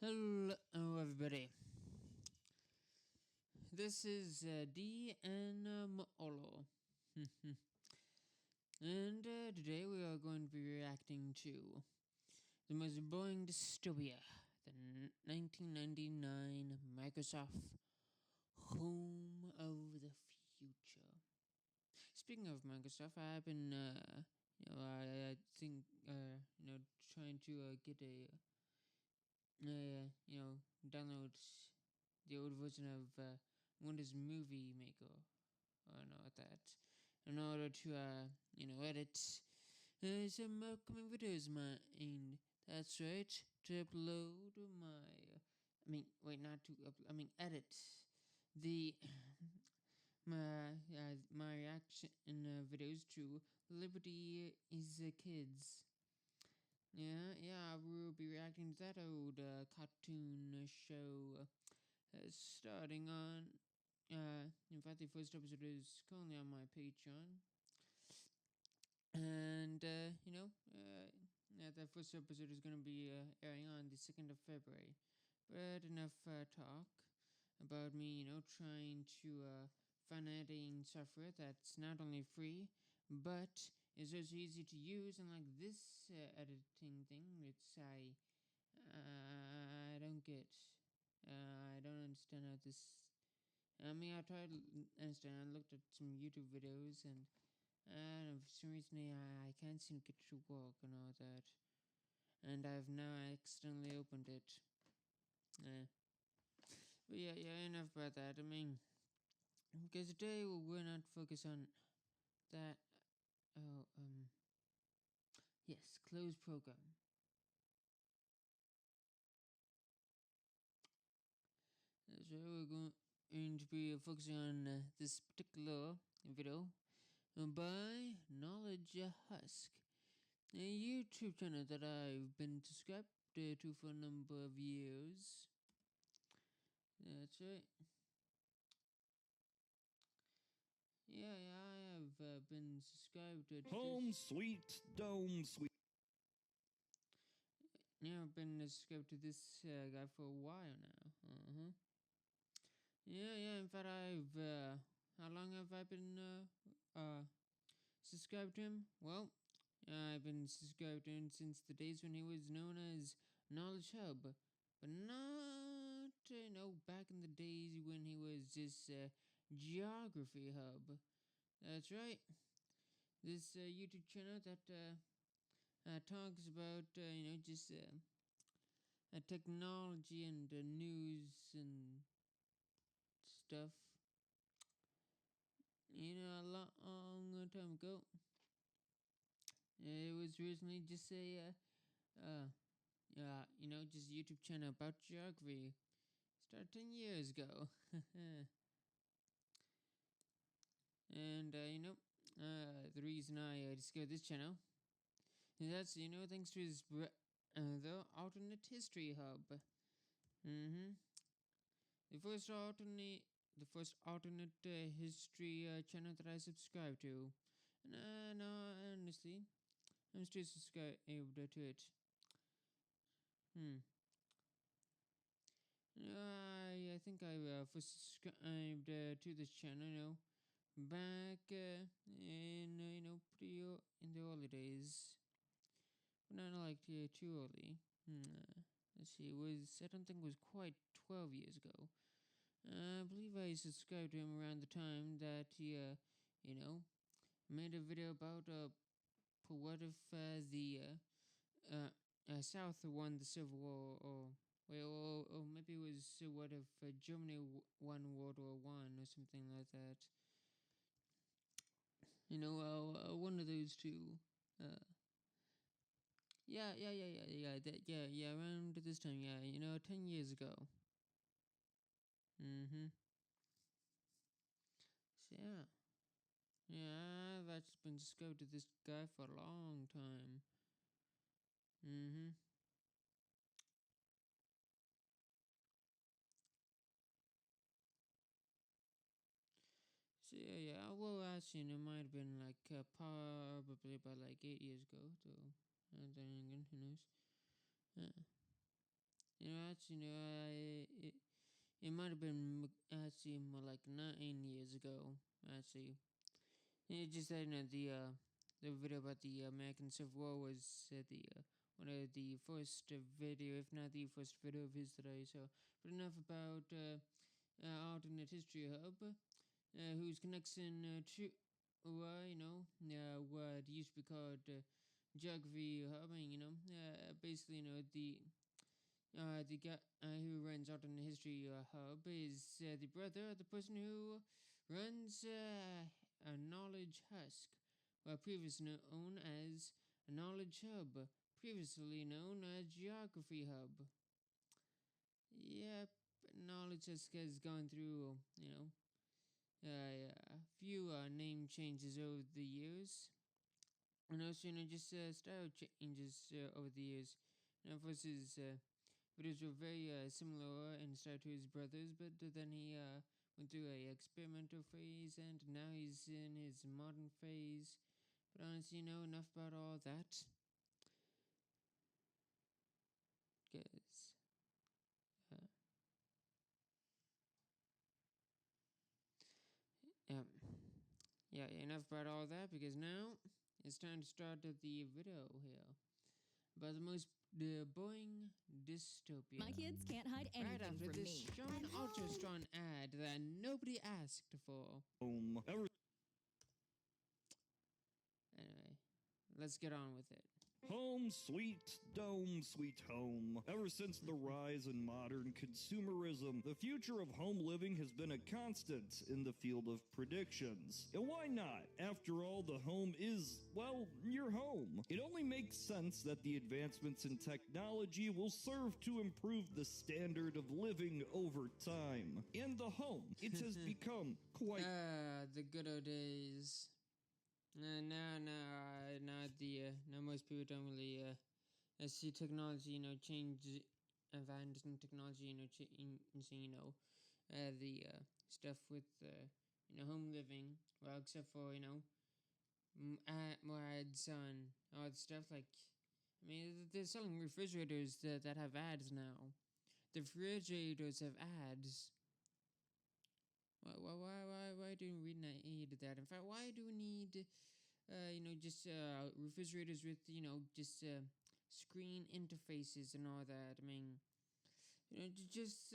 Hello, everybody. This is D and Olo. And today we are going to be reacting to the most boring dystopia, the 1999 Microsoft Home of the Future. Speaking of Microsoft, I've been, I think, trying to get download the old version of Windows Movie Maker, or not that, in order to edit some upcoming videos of mine. That's right, to upload not to edit the my reaction videos to Liberty is Kids. Yeah, we'll be reacting to that old cartoon show starting on. In fact, the first episode is currently on my Patreon, and yeah, the first episode is going to be airing on the 2nd of February. But enough talk about me, trying to find editing software that's not only free, but is also easy to use. And like this editing thing, I don't get. I don't understand how this. I tried to understand. I looked at some YouTube videos, and for some reason I can't seem to get it to work and all that. And I've now accidentally opened it. But yeah, enough about that. Because today we're not focus on that. Oh, yes, closed program. So we're going to be focusing on this particular video by Knowledge Husk, a YouTube channel that I've been subscribed to for a number of years. That's right. Yeah, I have been subscribed to Home this. sweet dome sweet. Yeah, I've been subscribed to this guy for a while now. Yeah. In fact, how long have I been subscribed to him? Well, I've been subscribed to him since the days when he was known as Knowledge Hub, but not back in the days when he was just Geography Hub. That's right. This YouTube channel that talks about just technology and news and stuff. A long time ago. It was originally just just YouTube channel about geography. Started 10 years ago. And, the reason I discovered this channel is that's, thanks to his, the alternate history hub. The first alternate history channel that I subscribe to. And, no, honestly, I'm still subscribed to it. I think I first subscribed to this channel, back in pretty in the early days, but not like too early. Let's see, I don't think it was quite 12 years ago. I believe I subscribed to him around the time that he made a video about what if the South won the Civil War, or maybe it was what if Germany won World War One or something like that. One of those two. Uh, yeah. Around this time, 10 years ago. So that's been discovered to this guy for a long time. So well, actually, it might have been like probably about like 8 years ago, though. And then again, who knows? actually, it might have been actually more like 9 years ago. Actually, just that the video about the American Civil War was the one of the first video, if not the first video of his that I saw. But enough about alternate history hub, who's connecting to what used to be called geography hub, and basically the guy who runs alternate history hub is the brother of the person who runs a knowledge husk, previously known as a knowledge hub, previously known as geography hub. Yep, knowledge husk has gone through a few name changes over the years, and also just style changes over the years. Now, versus videos were very similar in style to his brothers, but then he went through a experimental phase, and now he's in his modern phase. But honestly, enough about all that. Because yeah, enough about all that. Because now it's time to start the video here about the most boring dystopia. My kids can't hide anything right after from this me. John Ultrastrong ad that nobody asked for. Anyway, let's get on with it. Home sweet dome sweet home. Ever since the rise in modern consumerism, the future of home living has been a constant in the field of predictions. And why not? After all, the home is, well, your home. It only makes sense that the advancements in technology will serve to improve the standard of living over time. In the home, it has become quite... the good old days. Now most people don't really see technology, change, advance in technology, the stuff with home living. Well, except for more ads on all the stuff like. I mean, they're selling refrigerators that have ads now. The refrigerators have ads. Why do we need that? In fact, why do we need refrigerators with screen interfaces and all that? I mean, just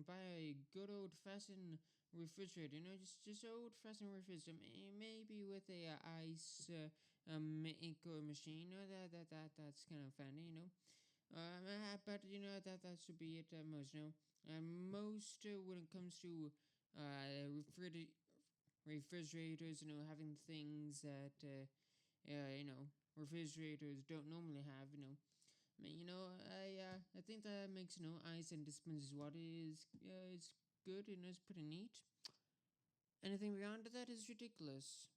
buy a good old fashioned refrigerator. Just old fashioned refrigerator. Maybe with a ice maker machine. That's kind of funny. But that should be it most. Most when it comes to refrigerators, having things that refrigerators don't normally have. I think that makes ice and dispenses water is good and it's pretty neat. Anything beyond that is ridiculous.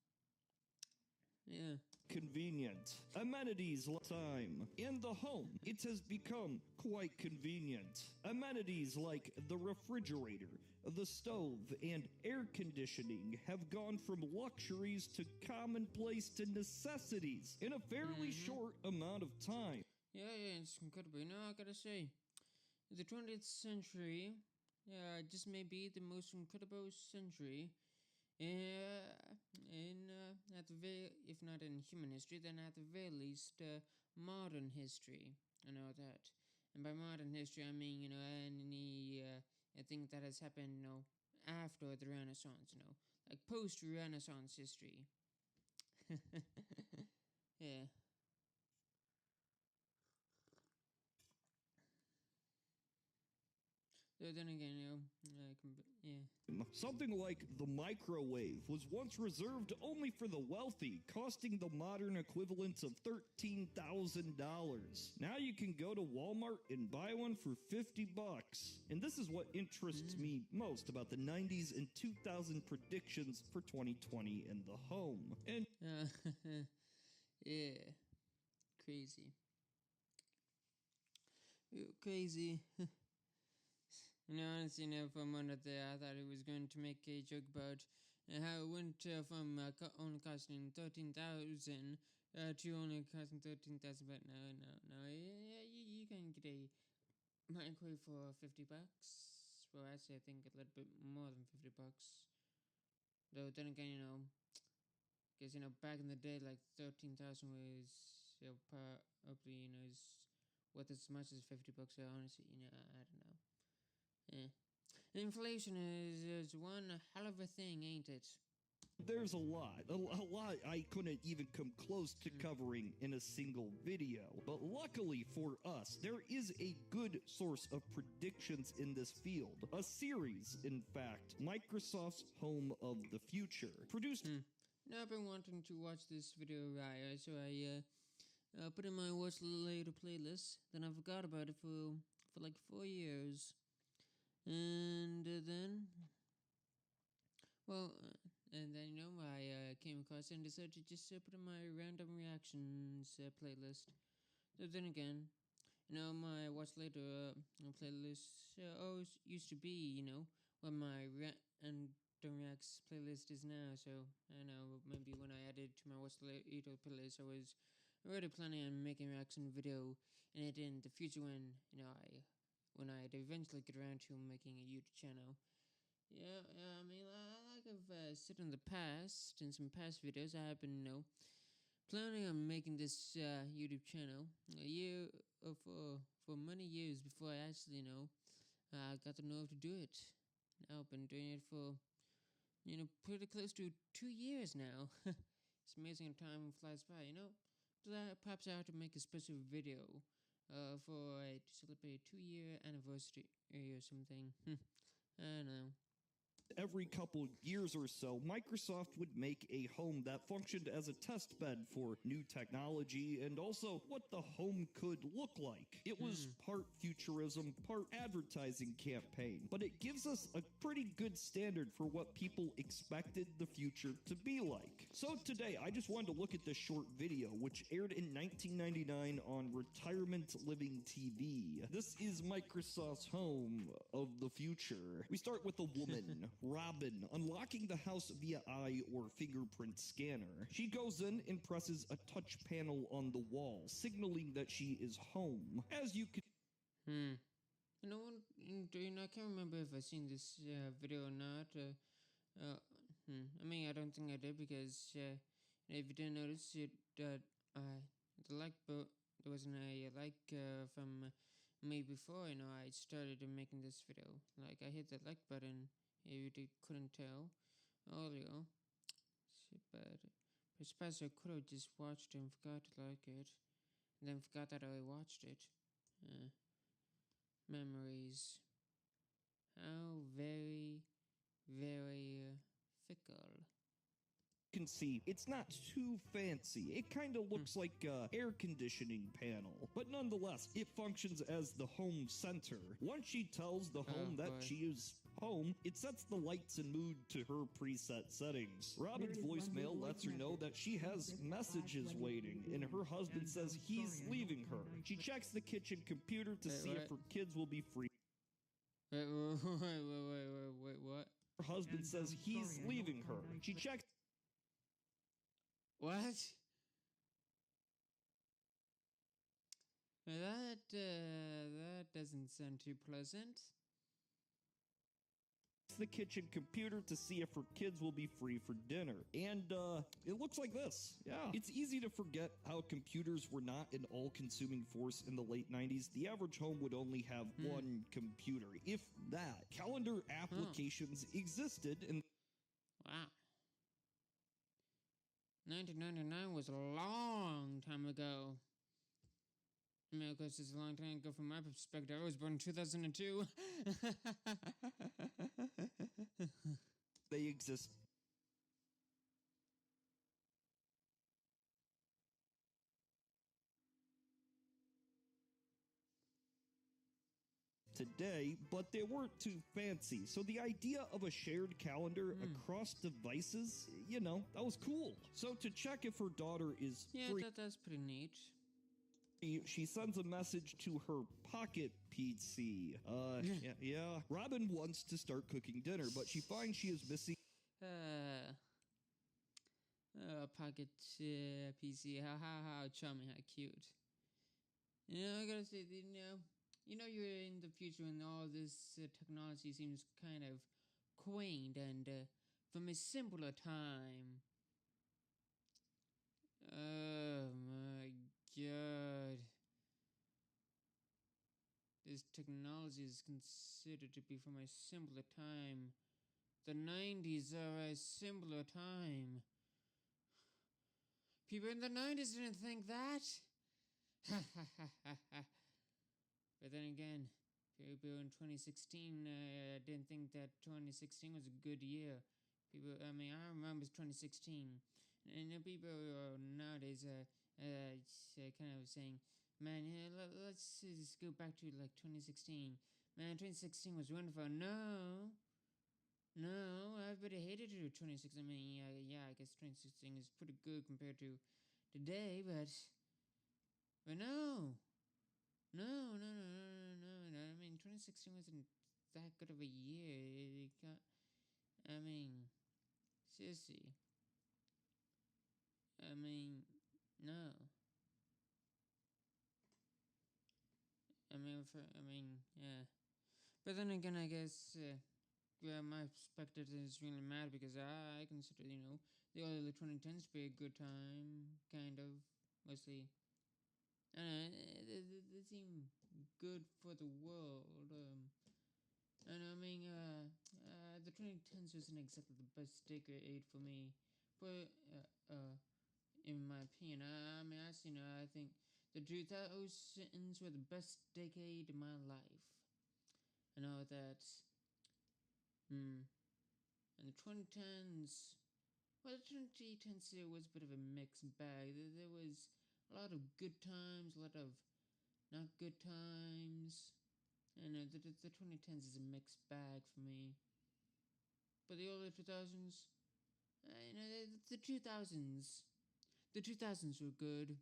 Yeah. Convenient. Amenities time. In the home, it has become quite convenient. Amenities like the refrigerator, the stove, and air conditioning have gone from luxuries to commonplace to necessities in a fairly short amount of time. Yeah, it's incredible. I gotta say, the 20th century just may be the most incredible century at the very, if not in human history, then at the very least modern history. I know that, and by modern history I mean any thing that has happened after the Renaissance, like post-Renaissance history. Yeah. Then again, yeah. Something like the microwave was once reserved only for the wealthy, costing the modern equivalent of $13,000. Now you can go to Walmart and buy one for $50. And this is what interests me most about the 90s and 2000 predictions for 2020 in the home. And yeah, crazy. Crazy. Honestly, for a moment there, I thought he was going to make a joke about how it went from only costing $13,000 to only costing 13,000, but no. Yeah, you can get a microwave for $50. Well, actually, I think a little bit more than $50. Though then again, because back in the day, like 13,000 was probably is worth as much as $50. So honestly, I don't know. Yeah. Inflation is one hell of a thing, ain't it? There's a lot I couldn't even come close to covering in a single video. But luckily for us, there is a good source of predictions in this field. A series, in fact, Microsoft's Home of the Future, produced. Now I've been wanting to watch this video, right? So I put in my watch later playlist. Then I forgot about it for like 4 years, and then, well. And then, I came across it and decided to just put in my random reactions playlist. So then again, my watch later playlist always used to be, what my random reacts playlist is now. So I don't know, maybe when I added to my watch later playlist, I was already planning on making a reaction video in it in the future when when I'd eventually get around to making a YouTube channel. Yeah, I mean, like I've said in the past, in some past videos, I have been, planning on making this YouTube channel a year for many years before I actually, got the nerve to do it. Now I've been doing it for, pretty close to 2 years now. It's amazing how time flies by, Perhaps I have to make a special video to celebrate a 2-year anniversary or something. I don't know. Every couple years or so, Microsoft would make a home that functioned as a test bed for new technology and also what the home could look like. It was part futurism, part advertising campaign, but it gives us a pretty good standard for what people expected the future to be like. So today, I just wanted to look at this short video, which aired in 1999 on Retirement Living TV. This is Microsoft's home of the future. We start with a woman, Robin, unlocking the house via eye or fingerprint scanner. She goes in and presses a touch panel on the wall, signaling that she is home. As you can... I can't remember if I've seen this video or not. I mean, I don't think I did because if you didn't notice it, the like button, there wasn't a like from me before. I started making this video. Like I hit the like button. If you couldn't tell earlier, but I suppose I could have just watched and forgot to like it, and then forgot that I watched it. Memories. How very, very fickle. Can see it's not too fancy. It kind of looks like a air conditioning panel, but nonetheless it functions as the home center. Once she tells the home that she is home, it sets the lights and mood to her preset settings. Robin's voicemail lets her know that she has messages waiting, and her husband says he's leaving her. She checks the kitchen computer to see if her kids will be free. Wait, what? Her husband says he's leaving her. She checks... What? That doesn't sound too pleasant. The kitchen computer to see if her kids will be free for dinner. And it looks like this. Yeah. It's easy to forget how computers were not an all-consuming force in the late 90s. The average home would only have one computer, if that. Calendar applications existed and... Wow. 1999 was a long time ago. I mean, of course, it's a long time ago from my perspective. I was born in 2002. They exist. Today, but they weren't too fancy. So the idea of a shared calendar across devices, that was cool. So to check if her daughter is free... Yeah, that's pretty neat. She sends a message to her pocket PC. Yeah. Robin wants to start cooking dinner, but she finds she is missing... pocket PC. How charming, how cute. I gotta say, you're in the future and all this technology seems kind of quaint and from a simpler time. Oh my god. This technology is considered to be from a simpler time. The 90s are a simpler time. People in the 90s didn't think that. But then again, people in 2016 didn't think that 2016 was a good year. I remember 2016. And people nowadays kind of saying, man, let's just go back to like 2016. Man, 2016 was wonderful. No, everybody hated it 2016. I mean, I guess 2016 is pretty good compared to today, but no. I mean, 2016 wasn't that good of a year. Seriously. No. Yeah. But then again, I guess, my perspective is really mad because I consider, the early 2010s to be a good time, kind of, mostly. They seem good for the world. The 2010s wasn't exactly the best decade for me, but in my opinion, I think the 2000s were the best decade in my life. I know that. And the 2010s, well, the 2010s was a bit of a mixed bag. There was a lot of good times, a lot of not good times. And the 2010s is a mixed bag for me. But the early 2000s, the 2000s, the 2000s were good.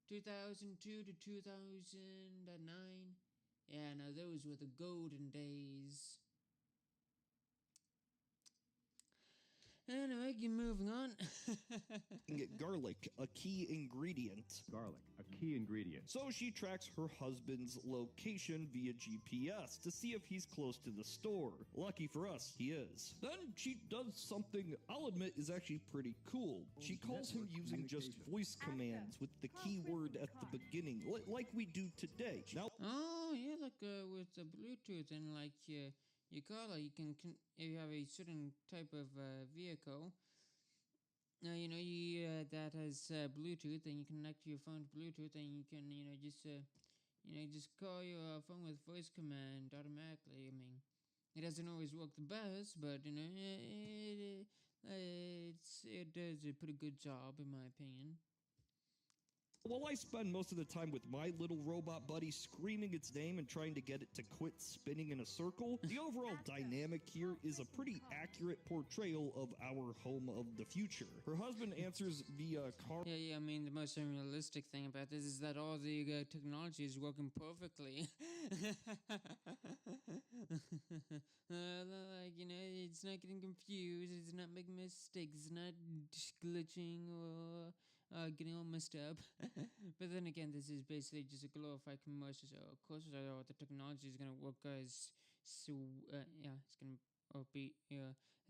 2002 to 2009. Yeah, no, those were the golden days. Anyway, moving on. Garlic, a key ingredient. Garlic, a key ingredient. So she tracks her husband's location via GPS to see if he's close to the store. Lucky for us, he is. Then she does something I'll admit is actually pretty cool. She calls him using just voice commands with the keyword at the beginning, like we do today. Now, oh, yeah, like with the Bluetooth and like your car, you can if you have a certain type of vehicle, that has Bluetooth, and you connect your phone to Bluetooth, and you can just call your phone with voice command automatically. I mean, it doesn't always work the best, but it does a pretty good job in my opinion. while I spend most of the time with my little robot buddy screaming its name and trying to get it to quit spinning in a circle, the overall dynamic here is a pretty accurate portrayal of our home of the future. Her husband answers via car. Yeah, I mean, the most unrealistic thing about this is that all the technology is working perfectly. It's not getting confused, it's not making mistakes, it's not glitching or getting all messed up. But then again, this is basically just a glorified commercial, so of course the technology is gonna work as it's gonna be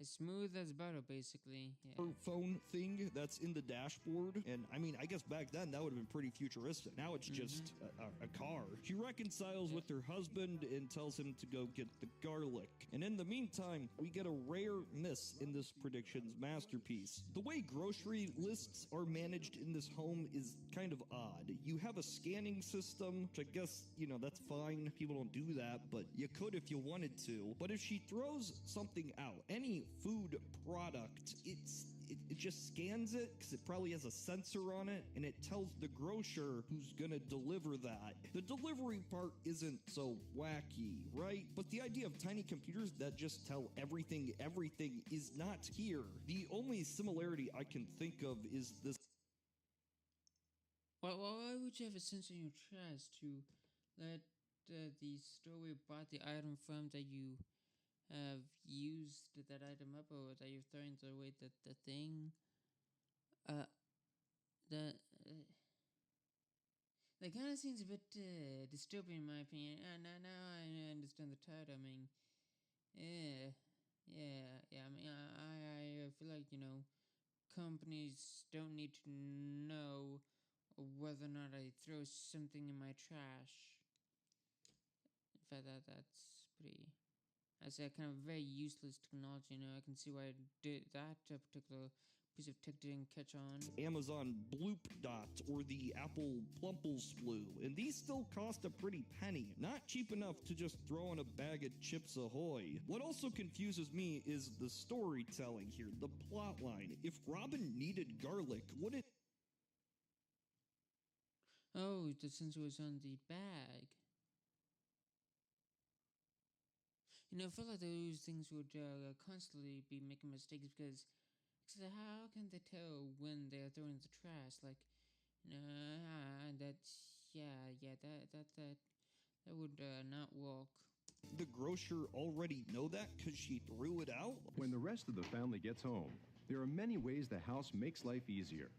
as smooth as butter, basically. Yeah. Her phone thing that's in the dashboard, and I mean, I guess back then that would have been pretty futuristic. Now it's just a car. She reconciles with her husband and tells him to go get the garlic. And in the meantime, we get a rare miss in this prediction's masterpiece. The way grocery lists are managed in this home is kind of odd. You have a scanning system, which I guess, that's fine. People don't do that, but you could if you wanted to. But if she throws something out, any food product, it just scans it because it probably has a sensor on it, and it tells the grocer who's gonna deliver that. The delivery part isn't so wacky, right? But the idea of tiny computers that just tell everything is not here. The only similarity I can think of is this. Why would you have a sensor in your chest to let the store where you bought the item from that you have used that item up or that you're throwing away the thing. Uh, the that kind of seems a bit dystopian in my opinion. Now I understand the title. I mean, yeah. I mean, I feel like companies don't need to know whether or not I throw something in my trash. In fact, that's pretty. That's a kind of very useless technology. I can see why that particular piece of tech didn't catch on. Amazon Bloop Dot or the Apple Plumplesplue, and these still cost a pretty penny. Not cheap enough to just throw in a bag of Chips Ahoy. What also confuses me is the storytelling here, the plot line. If Robin needed garlic, would it... Oh, the sensor was on the bag. I feel like those things would constantly be making mistakes because how can they tell when they're throwing the trash? Like, that's that would not work. The grocer already know that because she threw it out? When the rest of the family gets home, there are many ways the house makes life easier.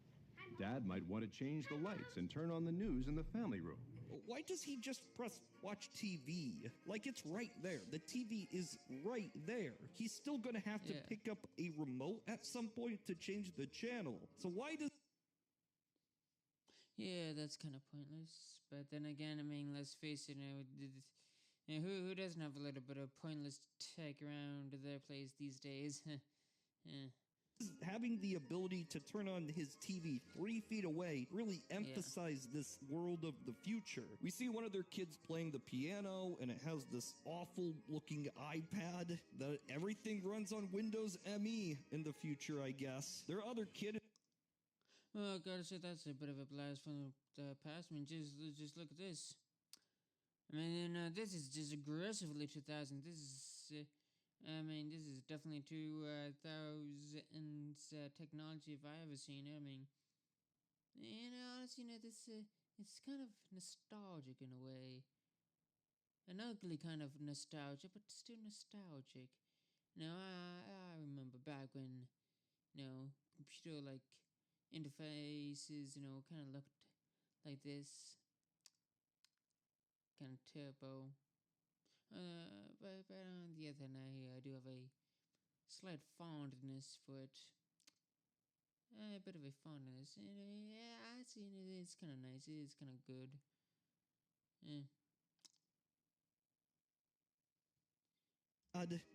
Dad might want to change the lights and turn on the news in the family room. Why does he just press watch TV? Like it's right there. The TV is right there. He's still gonna have to pick up a remote at some point to change the channel. So why does... Yeah, that's kind of pointless. But then again, I mean, let's face it, who doesn't have a little bit of pointless tech around their place these days? Yeah. Having the ability to turn on his TV 3 feet away really emphasized this world of the future. We see one of their kids playing the piano, and it has this awful looking iPad that everything runs on Windows ME in the future, I guess. There are other kids... Well, I gotta say that's a bit of a blast from the past. I mean, just look at this. I mean, this is just aggressively 2000. This is this is definitely 2000s technology if I ever seen it. I mean, honestly, this it's kind of nostalgic in a way, an ugly kind of nostalgia, but still nostalgic. I remember back when computer like interfaces kind of looked like this, kind of turbo. But on the other hand, I do have a slight fondness for it. A bit of a fondness. I see it's kind of nice. It's kind of good.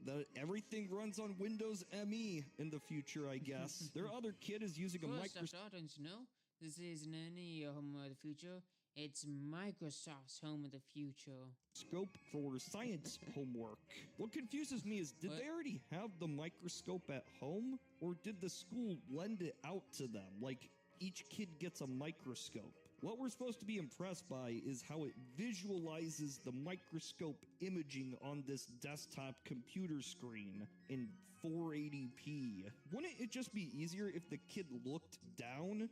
That everything runs on Windows ME in the future, I guess. Their other kid is using a Microsoft... Don't you know? This isn't any home of the future. It's Microsoft's home of the future. Scope for science homework. What confuses me is, did they already have the microscope at home? Or did the school lend it out to them? Like, each kid gets a microscope. What we're supposed to be impressed by is how it visualizes the microscope imaging on this desktop computer screen in 480p. Wouldn't it just be easier if the kid looked down?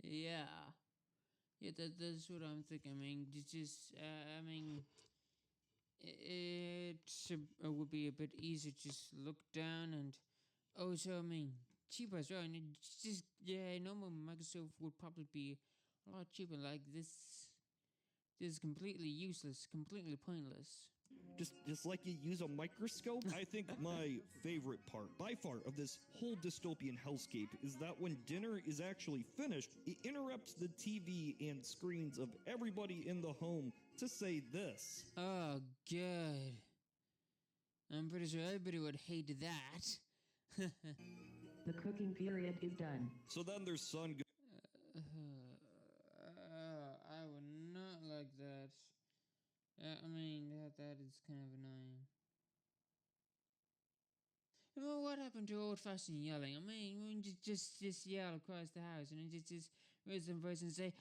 Yeah, that's what I'm thinking. I mean, it would be a bit easier to just look down and also, I mean, cheaper as well. And it's just, normal Microsoft would probably be a lot cheaper. Like this is completely useless, completely pointless. Just like you use a microscope? I think my favorite part, by far, of this whole dystopian hellscape is that when dinner is actually finished, it interrupts the TV and screens of everybody in the home to say this. Oh, good. I'm pretty sure everybody would hate that. The cooking period is done. So then their son goes... I would not like that. I mean, that is kind of annoying. Well, what happened to old-fashioned yelling? I mean, just yell across the house and just raise some voice and say,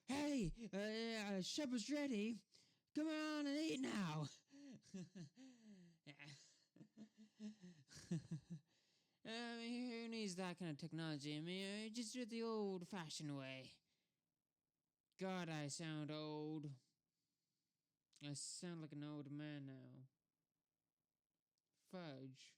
"Hey, supper's ready. Come on and eat now." I mean, who needs that kind of technology? I mean, just do it the old-fashioned way. God, I sound old. I sound like an old man now. fudge.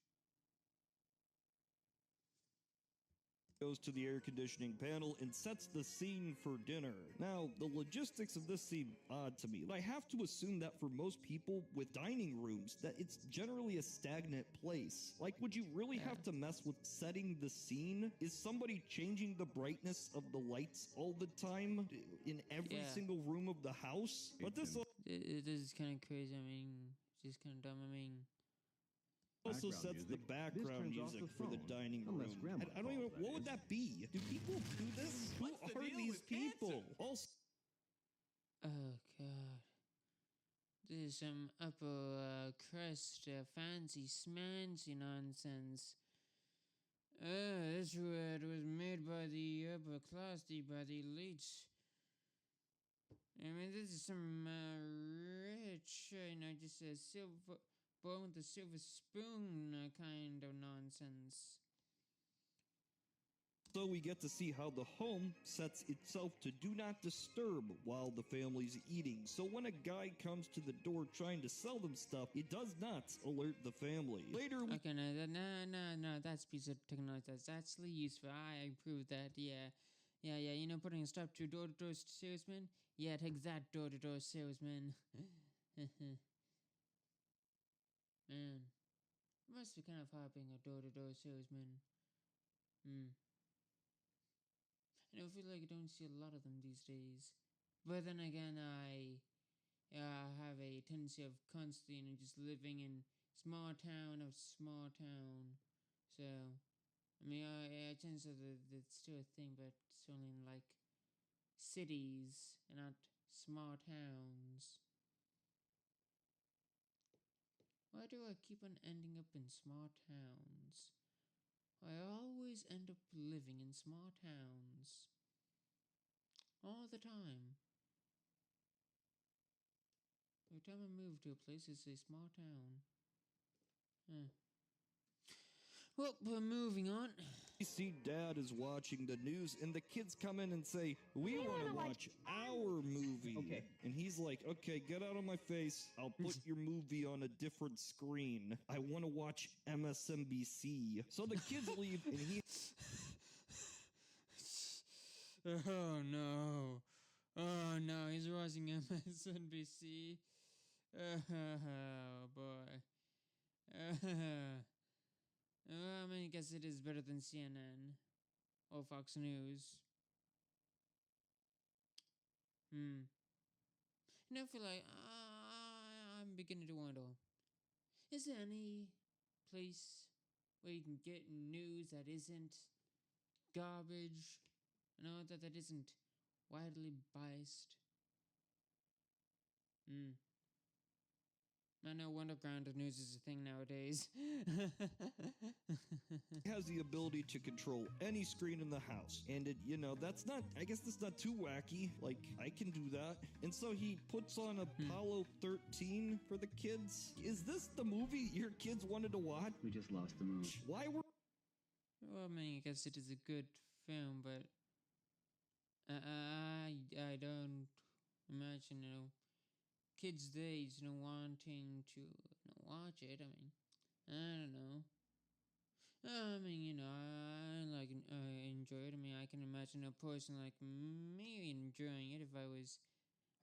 Goes to the air conditioning panel and sets the scene for dinner. Now, the logistics of this seem odd to me. I have to assume that for most people with dining rooms, that it's generally a stagnant place. Like, would you really have to mess with setting the scene? Is somebody changing the brightness of the lights all the time in every single room of the house? But this This is kind of crazy. I mean, just kind of dumb. I mean, also sets the background music for the dining room. I don't even, what would that be? Do people do this? Who are these people? Also, oh god, this is some upper crust fancy smancy nonsense. This word was made by the upper class, by the elites. I mean, this is some rich, just a silver bone with a silver spoon kind of nonsense. so we get to see how the home sets itself to do not disturb while the family's eating. So when a guy comes to the door trying to sell them stuff, it does not alert the family. Later, okay, no, that's a piece of technology that's actually useful. I approve that. Yeah. Putting a stop to door-to-door salesman. Yeah, take that, door-to-door salesman. Man, must be kind of hard being a door-to-door salesman. I feel like I don't see a lot of them these days. But then again, I have a tendency of constantly, just living in small town. So, I mean, I tend to it's still a thing, but it's only in like cities and not small towns. Why do I keep on ending up in small towns? I always end up living in small towns. All the time. Every time I move to a place, it's a small town. Well, we're moving on. we see Dad is watching the news, and the kids come in and say, "We want to watch our movie." Okay. And he's like, "Okay, get out of my face. I'll put your movie on a different screen. I want to watch MSNBC." So the kids leave, and he... Oh no. Oh no, he's watching MSNBC. Oh boy. I mean, I guess it is better than CNN or Fox News. I feel like I'm beginning to wonder, is there any place where you can get news that isn't garbage? That isn't widely biased? I know underground news is a thing nowadays. has the ability to control any screen in the house. And that's not, I guess that's not too wacky. Like, I can do that. And so he puts on Apollo 13 for the kids. Is this the movie your kids wanted to watch? We just lost the mood. Why were... Well, I mean, I guess it is a good film, but I don't imagine, kids' days, wanting to watch it. I mean, I don't know. I mean, I enjoy it. I mean, I can imagine a person like me enjoying it if I was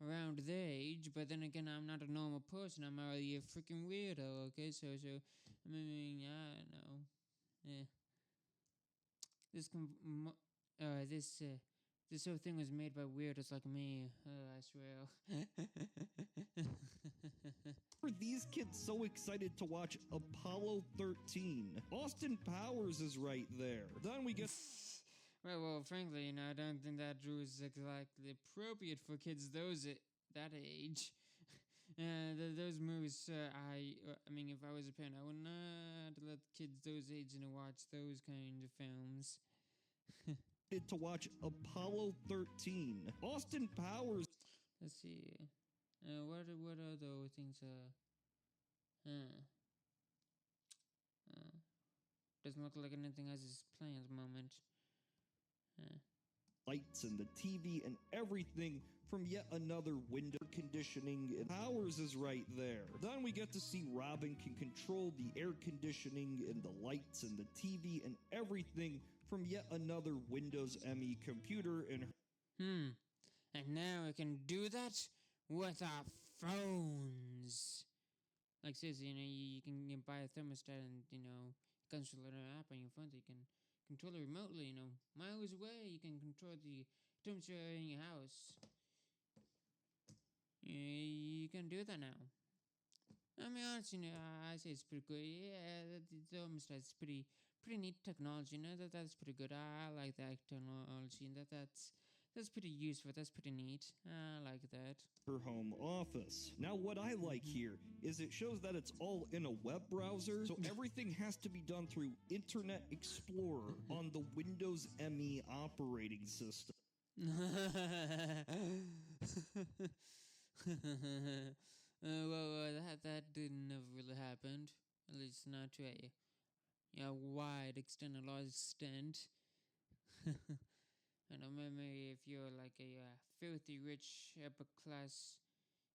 around their age. But then again, I'm not a normal person. I'm already a freaking weirdo. Okay, so I mean, I don't know. Yeah. This whole thing was made by weirdos like me. I swear. Are these kids so excited to watch Apollo 13? Austin Powers is right there. Then we get... Well, frankly, I don't think that was exactly appropriate for kids that age. Those movies, I mean, if I was a parent, I would not let kids those age watch those kind of films. to watch Apollo 13. Austin Powers... Let's see. What other things? Doesn't look like anything else is playing at the moment. Lights and the TV and everything from yet another window conditioning, and ours is right there. Then we get to see Robin can control the air conditioning and the lights and the TV and everything from yet another Windows ME computer in her. And now we can do that with our phones. Like seriously, you can buy a thermostat and control an app on your phone that you can control it remotely. Miles away, you can control the temperature in your house. You can do that now. I mean, honestly, I say it's pretty good. Yeah, the thermostat's pretty neat technology. That's pretty good. I like that technology. That's pretty useful. That's pretty neat. I like that. Her home office. Now, what I like here is it shows that it's all in a web browser, so everything has to be done through Internet Explorer on the Windows ME operating system. That didn't never really happened. At least not to a wide extent, a large extent. I don't remember if you're like a filthy rich upper class,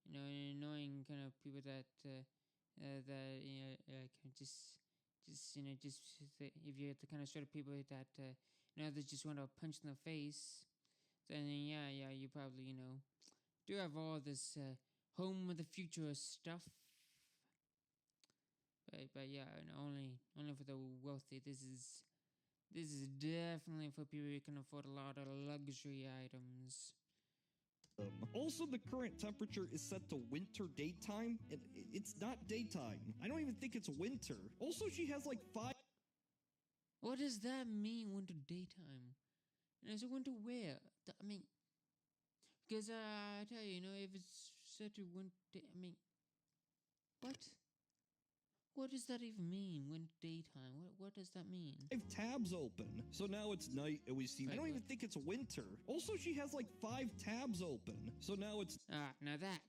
annoying kind of people that can just if you're the kind of sort of people that they just want to punch in the face, then yeah, you probably do have all this home of the future stuff. But yeah, only for the wealthy. This is definitely for people who can afford a lot of luxury items. Also, the current temperature is set to winter daytime, and it's not daytime. I don't even think it's winter. Also, she has like 5. What does that mean, winter daytime? Is it winter where? I mean, because I tell you, if it's set to winter, what? What does that even mean? Winter daytime? What does that mean? 5 tabs open. So now it's night and we see. I don't even think it's winter. Also, she has like 5 tabs open. So now it's. Now that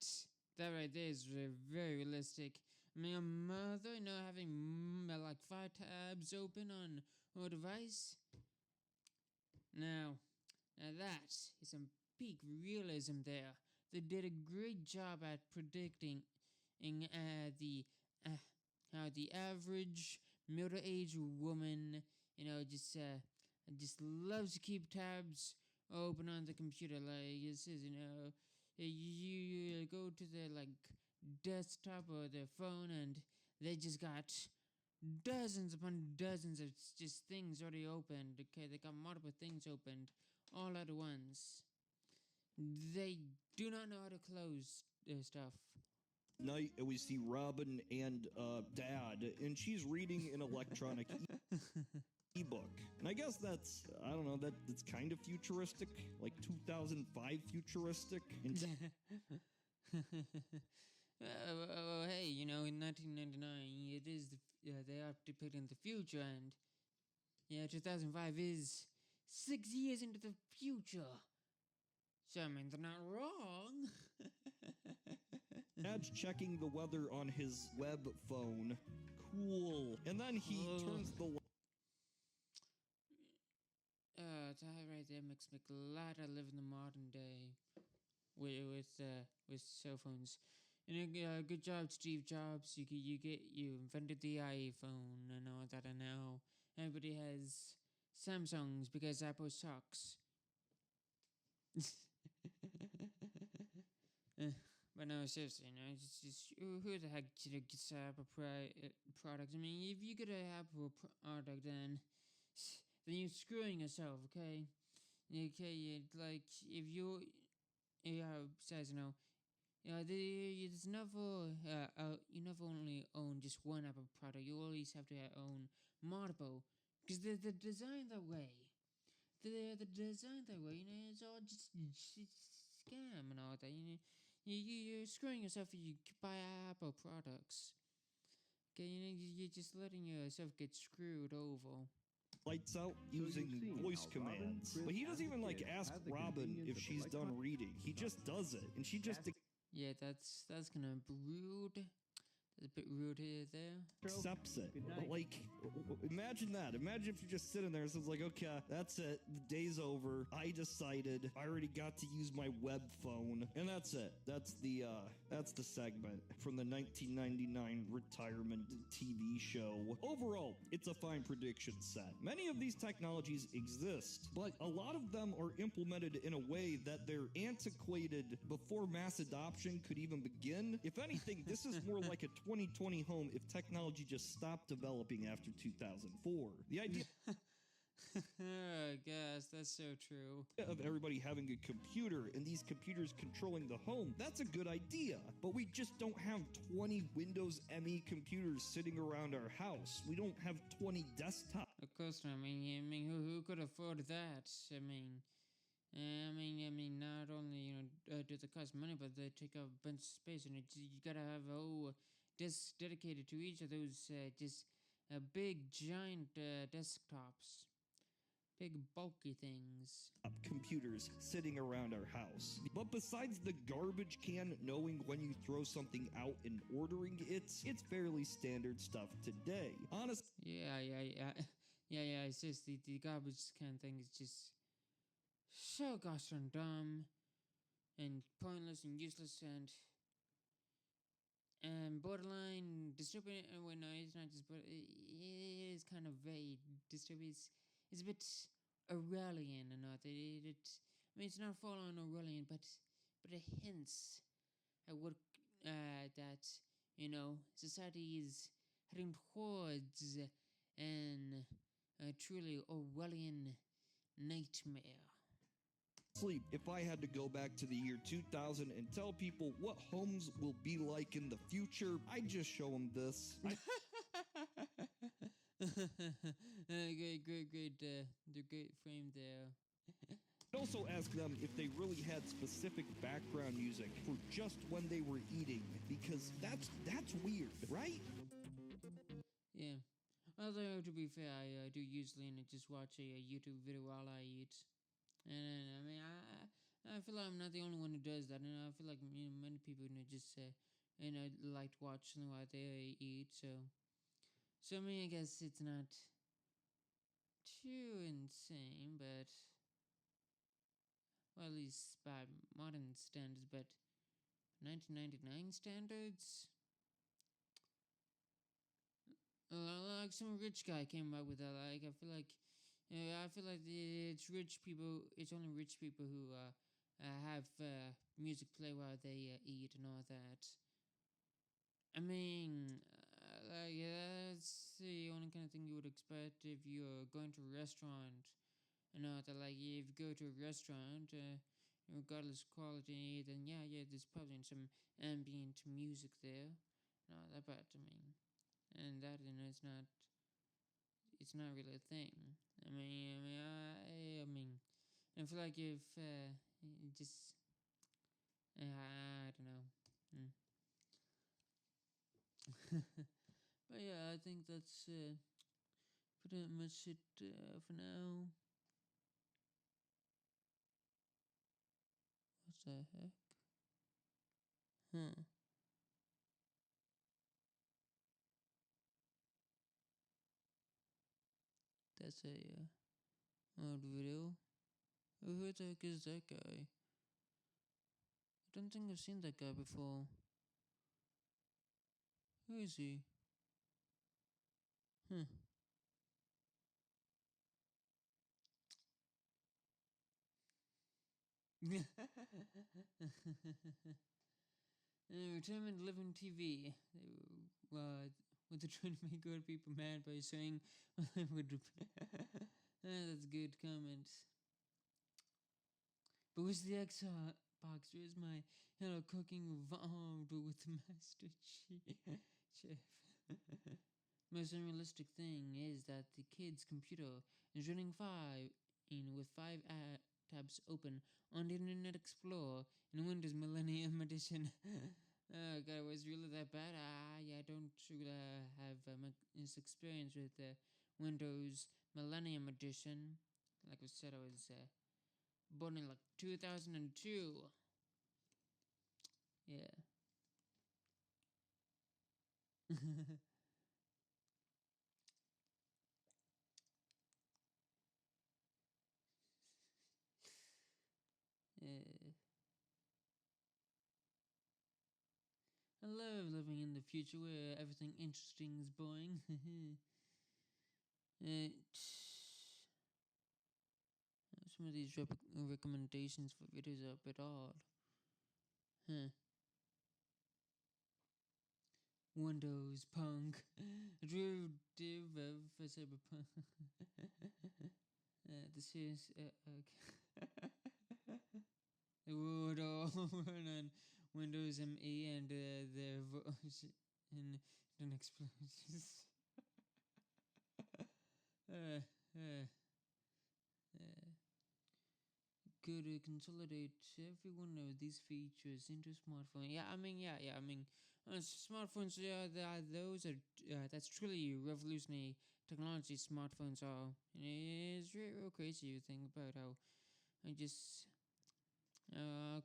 right there is very realistic. I mean, a mother, having like 5 tabs open on her device. Now that is some peak realism there. They did a great job at predicting how the average middle-aged woman, just loves to keep tabs open on the computer. Like it says, you go to their like desktop or their phone, and they just got dozens upon dozens of just things already opened. Okay, they got multiple things opened all at once. They do not know how to close their stuff. Night and we see Robin and Dad, and she's reading an electronic ebook. And I guess that's kind of futuristic, like 2005 futuristic. Hey, in 1999, it is they are depicting the future, and 2005 is 6 years into the future. So I mean, they're not wrong. Dad's checking the weather on his web phone. Cool. And then he turns the light. That right there makes me glad I live in the modern day with cell phones. Good job, Steve Jobs. You invented the iPhone and all that, and now everybody has Samsungs because Apple sucks. But no, seriously, just who the heck gets Apple product? I mean, if you get an Apple product, then you're screwing yourself, okay? Okay, like if you says there's never you never only own just one Apple product. You always have to own multiple because they're designed that way. They're designed that way. It's all just scam and all that. You're screwing yourself if you buy Apple products. Okay, you're just letting yourself get screwed over. Lights out using voice commands. But he doesn't even ask Robin if she's done reading. He just does it, and she just. Yeah, that's kind of rude. a bit rude here there. Accepts it. Like, imagine that. Imagine if you're just sitting there and it's like, okay, that's it. The day's over. I decided. I already got to use my web phone, and that's it. That's the segment from the 1999 retirement TV show. Overall, it's a fine prediction set. Many of these technologies exist, but a lot of them are implemented in a way that they're antiquated before mass adoption could even begin. If anything, this is more like a 2020 home if technology just stopped developing after 2004. The idea I guess that's so true. of everybody having a computer and these computers controlling the home, that's a good idea. But we just don't have 20 Windows ME computers sitting around our house. We don't have 20 desktops. Of course not. I mean, who could afford that? Not only do they cost money, but they take up a bunch of space, and you gotta have a whole disk dedicated to each of those just big giant desktops, big bulky things. Computers sitting around our house. But besides the garbage can knowing when you throw something out and ordering it, it's fairly standard stuff today. Honestly, Yeah. It's just the garbage can thing is just so gosh darn dumb and pointless and useless and borderline dystopian. Well, no, it's not just, but it is kind of vague. Dystopian is a bit Orwellian or not. It's not full on Orwellian, but it hints at what that society is heading towards an truly Orwellian nightmare. if I had to go back to the year 2000 and tell people what homes will be like in the future, I'd just show them this. Great frame there. I'd also ask them if they really had specific background music for just when they were eating, because that's weird, right? Yeah. Although, to be fair, I do usually just watch a YouTube video while I eat. And I feel like I'm not the only one who does that. And I feel like many people just like to watch something while they eat. So I mean, I guess it's not too insane, but well, at least by modern standards. But 1999 standards, like some rich guy came up with that. Like I feel like it's rich people. It's only rich people who have music play while they eat and all that. I mean, that's the only kind of thing you would expect if you're going to a restaurant. And all that, like if you go to a restaurant, regardless of quality, then yeah, there's probably some ambient music there. No, that, but I mean, and that it's not really a thing. I feel like if just I don't know. But yeah, I think that's pretty much it for now. What the heck? Huh. That's a old video. Who the heck is that guy? I don't think I've seen that guy before. Who is he? Huh. Retirement living TV. What they're trying to make old people mad by saying, that's good comment. But where's the Xbox? Where's my hello cooking involved with the master chef? Most unrealistic thing is that the kid's computer is running with five tabs open on the Internet Explorer in Windows Millennium Edition. Oh god, was it really that bad? I don't really have much experience with Windows Millennium Edition. Like I said, I was born in like 2002. Yeah. uh, I love living in the future where everything interesting is boring. Some of these recommendations for videos are a bit odd. Huh. Windows Punk. Derivative for Cyberpunk. This is okay. The word run on Windows ME and the voice in an explosions. uh, uh, uh, could consolidate every one of these features into a smartphone. Yeah, I mean, smartphones. Yeah, those are that's truly revolutionary technology. Smartphones are. And it's real crazy to think about how I just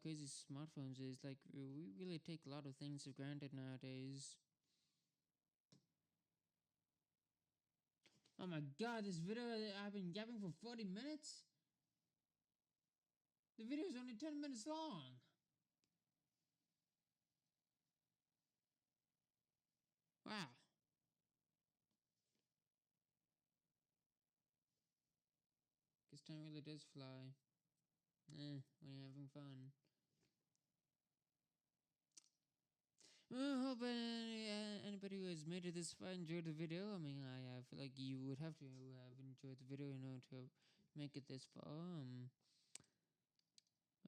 crazy smartphones is. Like we really take a lot of things for granted nowadays. Oh my god, this video I've been yapping for 40 minutes? The video is only 10 minutes long. Wow. Guess time really does fly. When you're having fun. Well, I hope anybody who has made it this far enjoyed the video. I mean, I feel like you would have to have enjoyed the video in order to make it this far.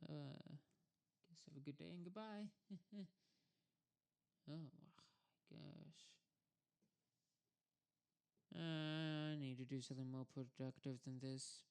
Guess have a good day and goodbye. Oh my gosh. I need to do something more productive than this.